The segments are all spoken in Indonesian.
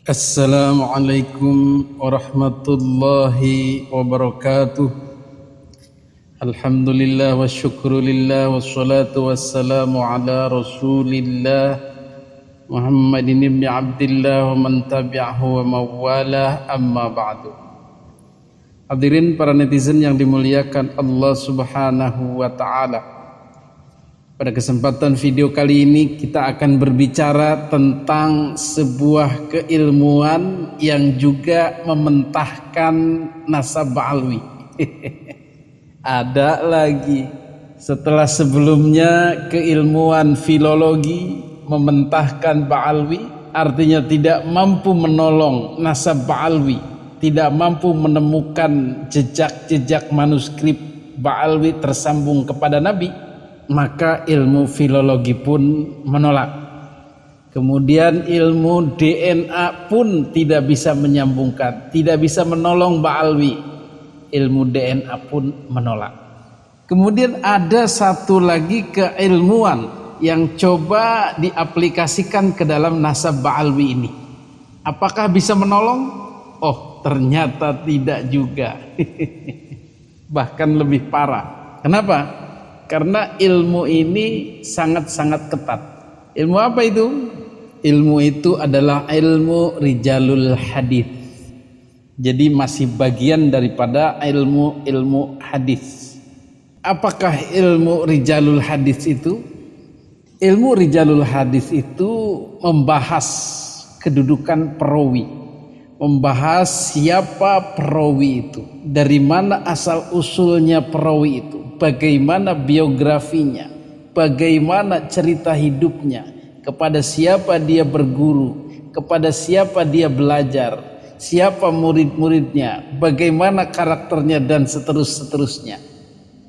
Assalamualaikum warahmatullahi wabarakatuh. Alhamdulillah wa syukrulillah wassalatu wassalamu ala rasulillah Muhammadin ibn Abdillah wa man tabi'ahu wa mawalah, amma ba'du. Hadirin para netizen yang dimuliakan Allah subhanahu wa ta'ala, pada kesempatan video kali ini kita akan berbicara tentang sebuah keilmuan yang juga mementahkan nasab Ba'alwi. Ada lagi setelah sebelumnya keilmuan filologi mementahkan Ba'alwi, artinya tidak mampu menolong nasab Ba'alwi, tidak mampu menemukan jejak-jejak manuskrip Ba'alwi tersambung kepada Nabi, maka ilmu filologi pun menolak. Kemudian ilmu DNA pun tidak bisa menyambungkan, tidak bisa menolong Ba'alwi. Ilmu DNA pun menolak. Kemudian ada satu lagi keilmuan yang coba diaplikasikan ke dalam nasab Ba'alwi ini. Apakah bisa menolong? Oh, ternyata tidak juga. Bahkan lebih parah. Kenapa? Karena ilmu ini sangat-sangat ketat. Ilmu apa itu? Ilmu itu adalah ilmu rijalul hadis. Jadi masih bagian daripada ilmu hadis. Apakah ilmu rijalul hadis itu? Ilmu rijalul hadis itu membahas kedudukan perawi, membahas siapa perawi itu, dari mana asal usulnya perawi itu, bagaimana biografinya, bagaimana cerita hidupnya, kepada siapa dia berguru, kepada siapa dia belajar, siapa murid-muridnya, bagaimana karakternya, dan seterusnya.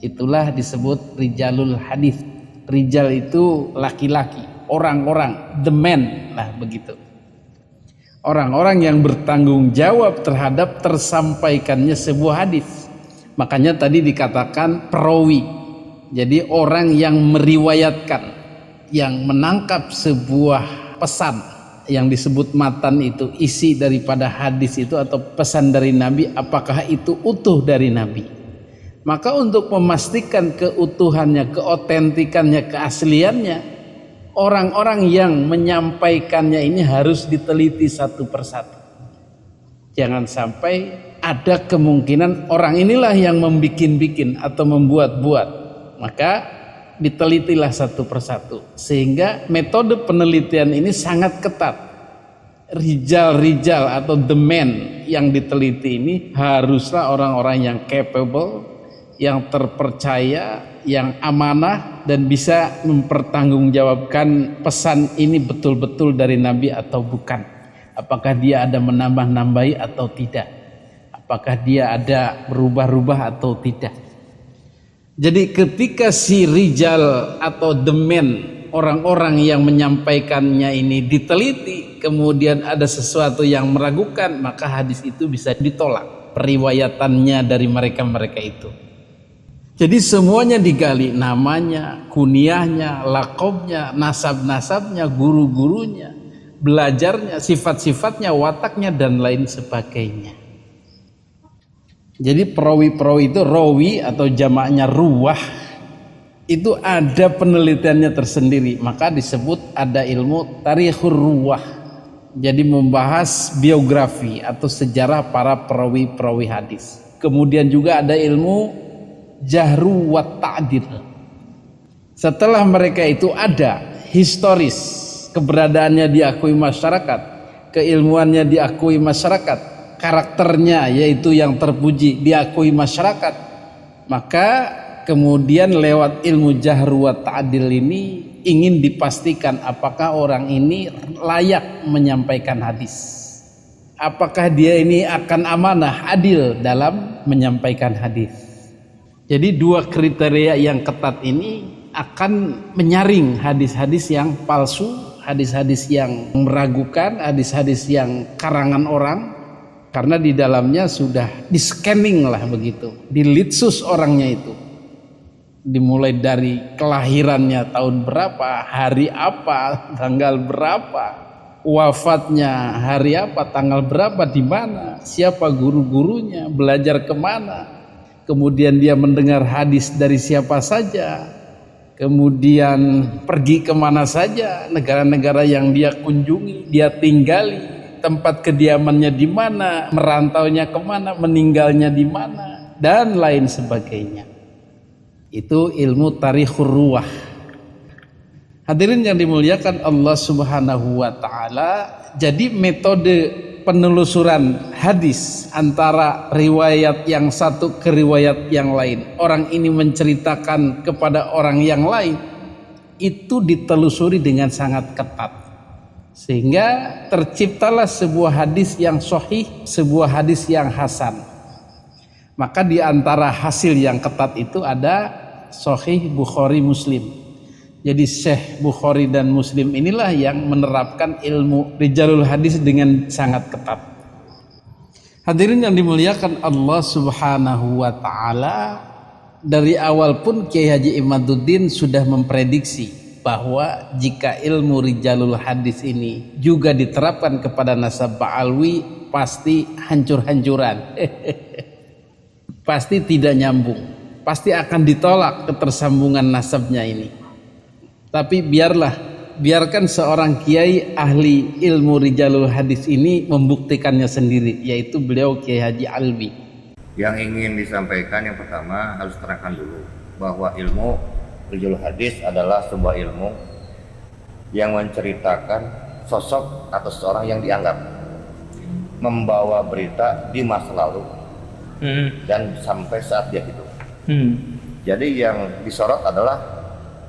Itulah disebut rijalul hadis. Rijal itu laki-laki, orang-orang, the man lah begitu. Orang-orang yang bertanggung jawab terhadap tersampaikannya sebuah hadis. Makanya tadi dikatakan perawi. Jadi orang yang meriwayatkan, yang menangkap sebuah pesan yang disebut matan itu, isi daripada hadis itu atau pesan dari Nabi, apakah itu utuh dari Nabi. Maka untuk memastikan keutuhannya, keotentikannya, keasliannya, orang-orang yang menyampaikannya ini harus diteliti satu persatu. Jangan sampai ada kemungkinan orang inilah yang membikin-bikin atau membuat-buat. Maka ditelitilah satu persatu. Sehingga metode penelitian ini sangat ketat. Rijal-rijal atau the man yang diteliti ini haruslah orang-orang yang capable, yang terpercaya, yang amanah, dan bisa mempertanggungjawabkan pesan ini betul-betul dari Nabi atau bukan. Apakah dia ada menambah-nambahi atau tidak, apakah dia ada berubah-ubah atau tidak. Jadi ketika si rijal atau the man, orang-orang yang menyampaikannya ini diteliti, kemudian ada sesuatu yang meragukan, maka hadis itu bisa ditolak periwayatannya dari mereka-mereka itu. Jadi semuanya digali, namanya, kunyahnya, lakobnya, nasab-nasabnya, guru-gurunya, belajarnya, sifat-sifatnya, wataknya, dan lain sebagainya. Jadi perawi-perawi itu, rawi atau jamaknya ruwah, itu ada penelitiannya tersendiri. Maka disebut ada ilmu tarikhur ruwah. Jadi membahas biografi atau sejarah para perawi-perawi hadis. Kemudian juga ada ilmu jahru wa ta'dil. Setelah mereka itu ada historis, keberadaannya diakui masyarakat, keilmuannya diakui masyarakat, karakternya yaitu yang terpuji diakui masyarakat, maka kemudian lewat ilmu jahru wa ta'dil ini ingin dipastikan apakah orang ini layak menyampaikan hadis, apakah dia ini akan amanah, adil dalam menyampaikan hadis. Jadi dua kriteria yang ketat ini akan menyaring hadis-hadis yang palsu, hadis-hadis yang meragukan, hadis-hadis yang karangan orang, karena di dalamnya sudah di scanning lah begitu, dilitsus orangnya itu. dimulai dari kelahirannya tahun berapa, hari apa, tanggal berapa, wafatnya hari apa, tanggal berapa, di mana, siapa guru-gurunya, belajar kemana, kemudian dia mendengar hadis dari siapa saja, kemudian pergi kemana saja, negara-negara yang dia kunjungi, dia tinggali, tempat kediamannya di mana, merantaunya kemana, meninggalnya di mana, dan lain sebagainya. Itu ilmu tarikhur ruwah. Hadirin yang dimuliakan Allah Subhanahu wa taala, jadi metode penelusuran hadis antara riwayat yang satu ke riwayat yang lain, orang ini menceritakan kepada orang yang lain, itu ditelusuri dengan sangat ketat, sehingga terciptalah sebuah hadis yang sahih, sebuah hadis yang hasan. Maka di antara hasil yang ketat itu ada Sahih Bukhari Muslim. Jadi Syekh Bukhari dan Muslim inilah yang menerapkan ilmu rijalul hadis dengan sangat ketat. Hadirin yang dimuliakan Allah Subhanahu wa taala, dari awal pun Kiai Haji Imaduddin sudah memprediksi bahwa jika ilmu rijalul hadis ini juga diterapkan kepada nasab Ba'alwi, pasti hancur-hancuran. Pasti tidak nyambung, pasti akan ditolak ketersambungan nasabnya ini. Tapi biarkan seorang kiai ahli ilmu rijalul hadis ini membuktikannya sendiri, yaitu beliau Kiai Haji Alwi. Yang ingin disampaikan yang pertama harus terangkan dulu bahwa ilmu rijalul hadis adalah sebuah ilmu yang menceritakan sosok atau seorang yang dianggap membawa berita di masa lalu dan sampai saat dia hidup. Jadi yang disorot adalah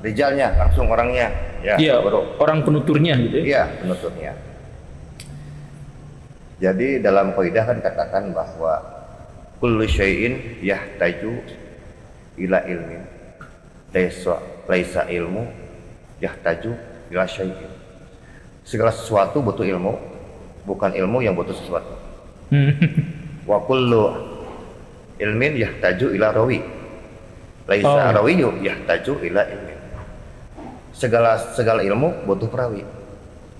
rijalnya, langsung orangnya, ya, iya, orang penuturnya gitu ya. Iya, penuturnya. Jadi dalam kaidah kan dikatakan bahwa kullu syai'in yahtaju ila ilmin, laisa ilmu yahtaju ila syai'in. Segala sesuatu butuh ilmu, bukan ilmu yang butuh sesuatu. Wa kullu ilmin yahtaju ila rawi, laisa rawiyu yahtaju ila ilmin. Segala ilmu butuh perawi,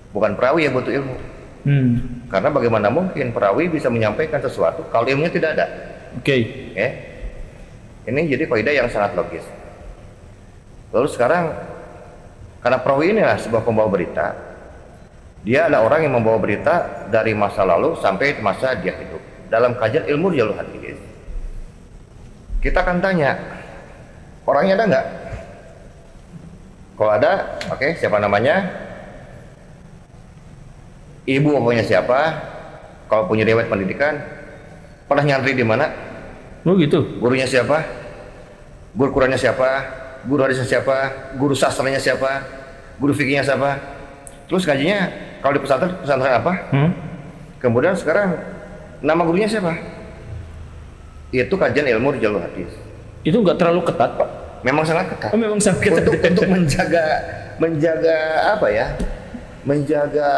bukan perawi yang butuh ilmu. Karena bagaimana mungkin perawi bisa menyampaikan sesuatu kalau ilmunya tidak ada? Oke. Ini jadi kaidah yang sangat logis. Lalu sekarang, karena perawi inilah sebuah pembawa berita, dia adalah orang yang membawa berita dari masa lalu sampai masa dia hidup. Dalam kajian ilmu rijalul hadis, kita akan tanya, orangnya ada nggak? Kalau ada, oke, siapa namanya? Ibu bapaknya siapa? Kalau punya riwayat pendidikan, pernah nyantri di mana? Oh gitu. Gurunya siapa? Guru Qurannya siapa? Guru hadisnya siapa? Guru sastranya siapa? Guru fikihnya siapa? Terus kajinya kalau di pesantren apa? Kemudian sekarang nama gurunya siapa? Itu kajian ilmu rijalul hadis. Itu nggak terlalu ketat, Pak? Memang sangat ketat. Oh, memang sangat ketat. Untuk menjaga apa ya? Menjaga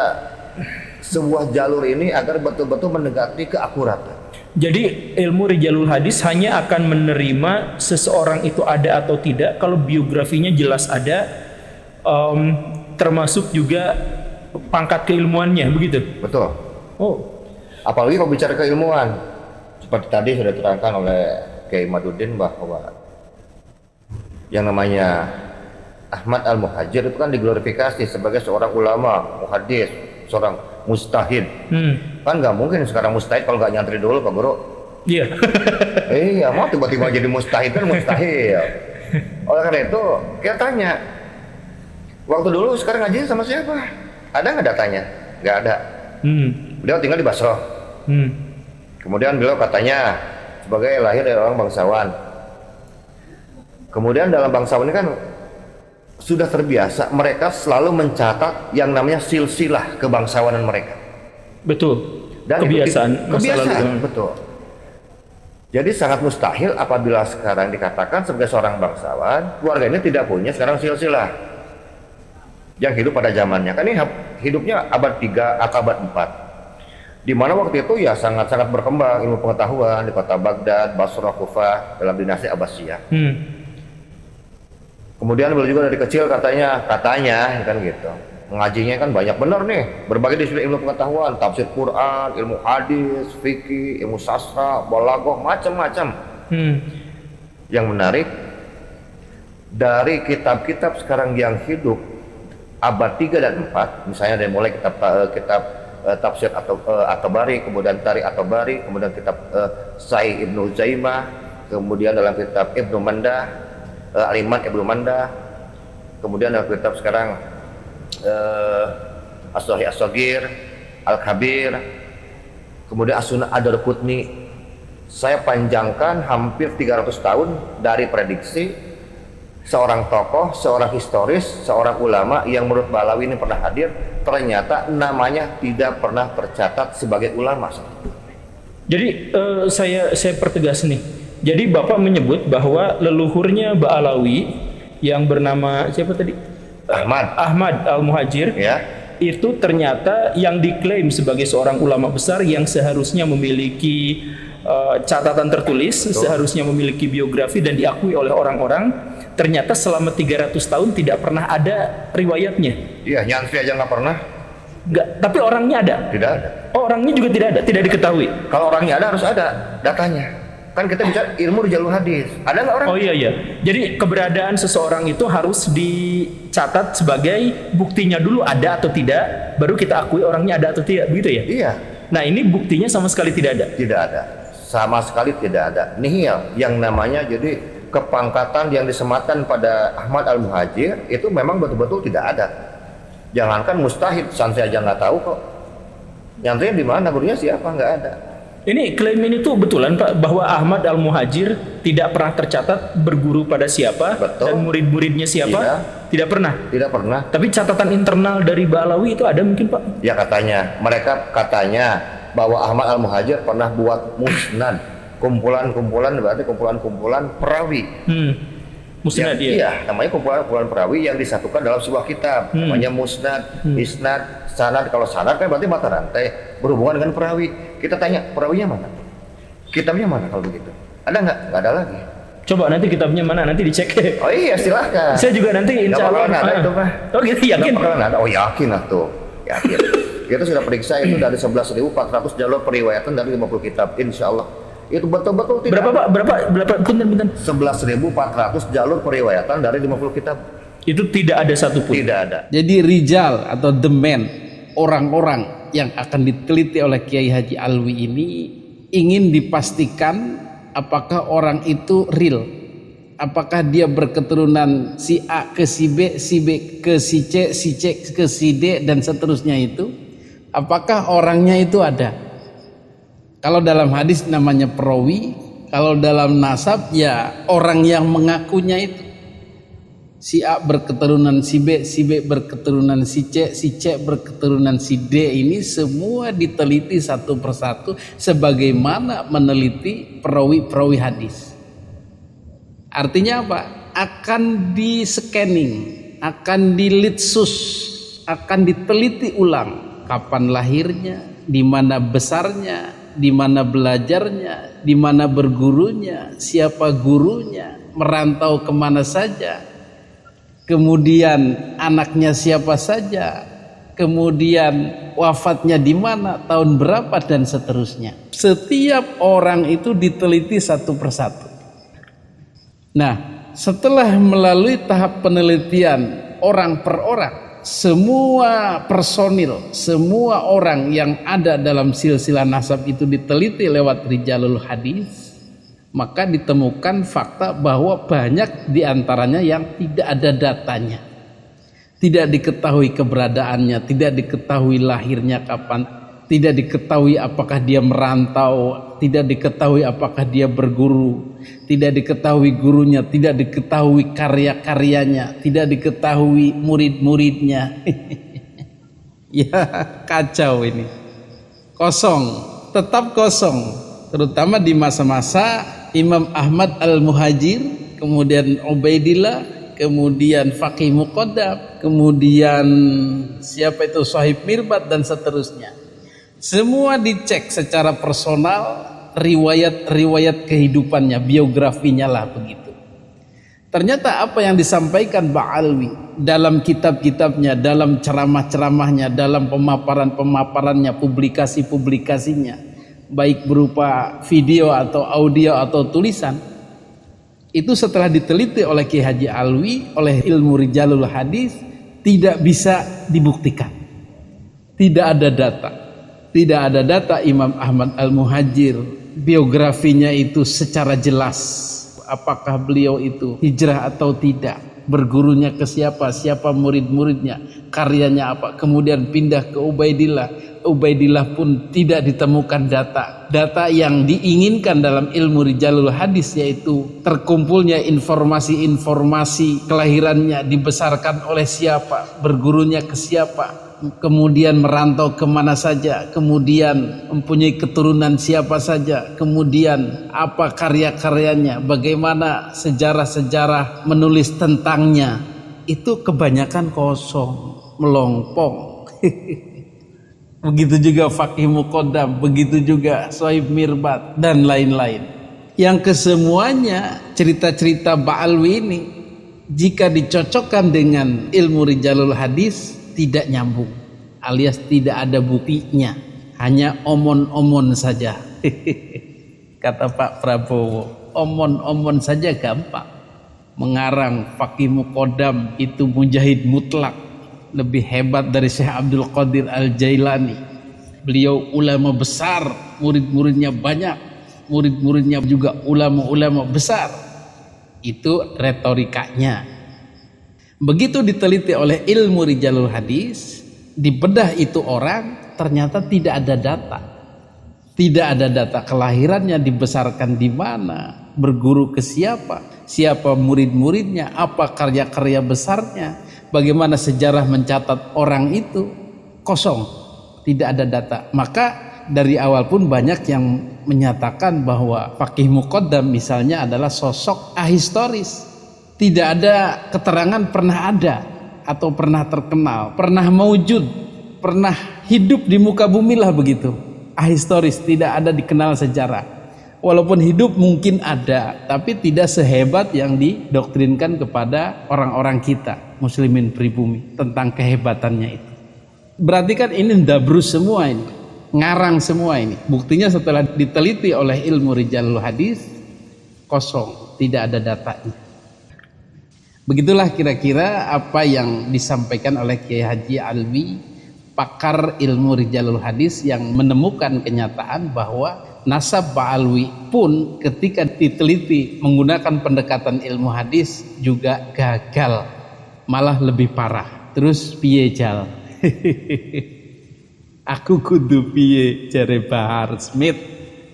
sebuah jalur ini agar betul-betul mendekati keakuratan. Jadi ilmu rijalul hadis hanya akan menerima seseorang itu ada atau tidak kalau biografinya jelas ada, termasuk juga pangkat keilmuannya, begitu? Betul. Oh. Apalagi kalau bicara keilmuan, seperti tadi sudah diterangkan oleh Kiai Imaduddin bahwa yang namanya Ahmad Al-Muhajir itu kan diglorifikasi sebagai seorang ulama, muhaddis, seorang mustahid. Kan nggak mungkin sekarang mustahid kalau nggak nyantri dulu, Pak Guru. Iya. Iya, mau tiba-tiba jadi mustahid kan mustahil. Oleh karena itu kita tanya, waktu dulu sekarang ngajinya sama siapa? Ada nggak datanya? Nggak ada. Beliau tinggal di Basra. Kemudian beliau katanya sebagai lahir dari orang bangsawan. Kemudian dalam bangsawan ini kan sudah terbiasa mereka selalu mencatat yang namanya silsilah kebangsawanan mereka. Betul. Dan kebiasaan betul. Jadi sangat mustahil apabila sekarang dikatakan sebagai seorang bangsawan, keluarga ini tidak punya sekarang silsilah yang hidup pada zamannya. Kan ini hidupnya abad 3 atau abad 4. Di mana waktu itu ya sangat-sangat berkembang ilmu pengetahuan di kota Baghdad, Basra, Kufah dalam dinasti Abbasiyah. Kemudian beliau juga dari kecil katanya kan gitu. ngajinya kan banyak bener nih, berbagai disiplin ilmu pengetahuan, tafsir Quran, ilmu hadis, fikih, ilmu sastra, balaghah, macam-macam. Yang menarik, dari kitab-kitab sekarang yang hidup abad 3 dan 4, misalnya dari mulai kitab tafsir At-Tabari, kemudian Tarikh At-Tabari, kemudian kitab Sahih Ibnu Uzaimah, kemudian dalam kitab Ibnu Mandah, Al-Iman Ibnu Mandah, kemudian dalam kitab sekarang As-Sahih As-Saghir, Al-Kabir, kemudian As-Sunnah Ad-Darqutni. Saya panjangkan hampir 300 tahun dari prediksi seorang tokoh, seorang historis, seorang ulama yang menurut Ba'alawi ini pernah hadir, ternyata namanya tidak pernah tercatat sebagai ulama. Jadi saya pertegas nih. Jadi Bapak menyebut bahwa leluhurnya Ba'alawi yang bernama siapa tadi? Ahmad Al-Muhajir, ya, itu ternyata yang diklaim sebagai seorang ulama besar yang seharusnya memiliki catatan tertulis, seharusnya memiliki biografi dan diakui oleh orang-orang, ternyata selama 300 tahun tidak pernah ada riwayatnya. Iya, nyantri aja nggak pernah. Nggak, tapi orangnya ada? Tidak ada. Oh, orangnya juga tidak ada, tidak diketahui. Kalau orangnya ada harus ada datanya. Kan kita bicara ilmu rijalul hadis. Ada nggak orang? Oh iya. Jadi keberadaan seseorang itu harus dicatat sebagai buktinya dulu ada atau tidak, baru kita akui orangnya ada atau tidak, begitu ya? Iya. Nah, ini buktinya sama sekali tidak ada. Tidak ada. Sama sekali tidak ada. Nihil yang namanya jadi kepangkatan yang disematkan pada Ahmad Al-Muhajir itu memang betul-betul tidak ada. Jangankan mustahid, santri aja nggak tahu kok. Nyantrinya di mana, gurunya siapa, nggak ada. Ini klaim ini tuh betulan Pak, bahwa Ahmad Al-Muhajir tidak pernah tercatat berguru pada siapa. Betul. Dan murid-muridnya siapa? Tidak pernah. Tidak pernah. Tapi catatan internal dari Ba'alawi itu ada mungkin Pak? Ya katanya, mereka katanya bahwa Ahmad Al-Muhajir pernah buat musnad, kumpulan-kumpulan, berarti kumpulan-kumpulan perawi. Musnad ya? Iya, namanya kumpulan-kumpulan perawi yang disatukan dalam sebuah kitab, namanya musnad, isnad, sanad. Kalau sanad kan berarti mata rantai berhubungan dengan perawi. Kita tanya, perawinya mana? Kitabnya mana kalau begitu? Ada nggak? Nggak ada lagi. Coba nanti kitabnya mana, nanti dicek. Oh iya, silahkan. Saya juga nanti insya Allah. Nggak bakalan ada itu mah. Oh gitu, yakin? Nggak bakalan ada. Oh yakin lah tuh, yakin. Kita sudah periksa itu dari 11.400 jalur periwayatan dari 50 kitab, insya Allah. Itu betul-betul tidak. Berapa Pak? Berapa? Punten. 11.400 jalur periwayatan dari 50 kitab. Itu tidak ada satupun. Tidak ada. Jadi rijal atau the man, orang-orang yang akan diteliti oleh Kiai Haji Alwi ini ingin dipastikan apakah orang itu real. Apakah dia berketurunan si A ke si B ke si C ke si D dan seterusnya itu. Apakah orangnya itu ada? Kalau dalam hadis namanya perawi, kalau dalam nasab ya orang yang mengakunya itu. Si A berketurunan si B berketurunan si C berketurunan si D, ini semua diteliti satu persatu sebagaimana meneliti perawi-perawi hadis. Artinya apa? Akan di scanning, akan dilitsus, akan diteliti ulang. Kapan lahirnya, di mana besarnya, di mana belajarnya, di mana bergurunya, siapa gurunya, merantau kemana saja, kemudian anaknya siapa saja, kemudian wafatnya di mana, tahun berapa, dan seterusnya. Setiap orang itu diteliti satu persatu. Nah, setelah melalui tahap penelitian orang per orang, semua personil, semua orang yang ada dalam silsilah nasab itu diteliti lewat rijalul hadis, maka ditemukan fakta bahwa banyak diantaranya yang tidak ada datanya, tidak diketahui keberadaannya, tidak diketahui lahirnya kapan, tidak diketahui apakah dia merantau, tidak diketahui apakah dia berguru, tidak diketahui gurunya, tidak diketahui karya-karyanya, tidak diketahui murid-muridnya. Ya kacau ini, kosong, tetap kosong, terutama di masa-masa Imam Ahmad Al-Muhajir, kemudian Ubaidillah, kemudian Faqih Muqaddam, kemudian siapa itu Shahib Mirbat dan seterusnya. Semua dicek secara personal, riwayat-riwayat kehidupannya, biografinya lah begitu. Ternyata apa yang disampaikan Ba'alwi dalam kitab-kitabnya, dalam ceramah-ceramahnya, dalam pemaparan-pemaparannya, publikasi-publikasinya, baik berupa video atau audio atau tulisan, itu setelah diteliti oleh Kiai Haji Alwi, oleh ilmu rijalul hadis, tidak bisa dibuktikan. Tidak ada data. Tidak ada data Imam Ahmad Al-Muhajir, biografinya itu secara jelas. Apakah beliau itu hijrah atau tidak, bergurunya ke siapa, siapa murid-muridnya, karyanya apa, kemudian pindah ke Ubaidillah pun tidak ditemukan data yang diinginkan dalam ilmu rijalul hadis, yaitu terkumpulnya informasi-informasi kelahirannya, dibesarkan oleh siapa, bergurunya ke siapa, kemudian merantau kemana saja, kemudian mempunyai keturunan siapa saja, kemudian apa karya-karyanya, bagaimana sejarah-sejarah menulis tentangnya, itu kebanyakan kosong, melompong. Begitu juga Faqih Muqaddam, begitu juga Sohib Mirbat dan lain-lain. Yang kesemuanya cerita-cerita Ba'alwi ini jika dicocokkan dengan ilmu rijalul hadis tidak nyambung, alias tidak ada buktinya, hanya omon-omon saja. Kata Pak Prabowo, omon-omon saja gampang. Mengarang Faqih Muqaddam itu mujahid mutlak, lebih hebat dari Syekh Abdul Qadir Al-Jailani. Beliau ulama besar, murid-muridnya banyak, murid-muridnya juga ulama-ulama besar. Itu retorikanya. Begitu diteliti oleh ilmu rijalul hadis, dibedah itu orang, ternyata tidak ada data. Tidak ada data kelahirannya, dibesarkan di mana, berguru ke siapa, siapa murid-muridnya, apa karya-karya besarnya, bagaimana sejarah mencatat orang itu, kosong, tidak ada data. Maka dari awal pun banyak yang menyatakan bahwa Faqih Muqaddam misalnya adalah sosok ahistoris. Tidak ada keterangan pernah ada atau pernah terkenal, pernah maujud, pernah hidup di muka bumi lah begitu. Ahistoris, tidak ada dikenal sejarah. Walaupun hidup mungkin ada, tapi tidak sehebat yang didoktrinkan kepada orang-orang kita, muslimin pribumi, tentang kehebatannya itu. Berarti kan ini dabrus semua ini, ngarang semua ini. Buktinya setelah diteliti oleh ilmu rijalul hadis, kosong, tidak ada datanya. Begitulah kira-kira apa yang disampaikan oleh Kiai Haji Alwi, pakar ilmu rijalul hadis, yang menemukan kenyataan bahwa nasab Ba'alwi pun ketika diteliti menggunakan pendekatan ilmu hadis juga gagal, malah lebih parah. Terus piye jal? Aku kudu piye, jare Bahar Smith,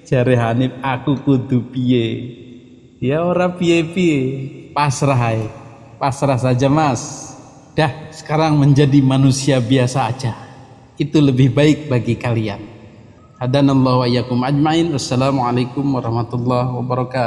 jare Hanif, aku kudu piye? Ya ora piye-piye, pasrah ae. Pasrah saja mas, dah sekarang menjadi manusia biasa aja, itu lebih baik bagi kalian. Hadanallahu wa iyyakum ajmain. Wassalamualaikum warahmatullahi wabarakatuh.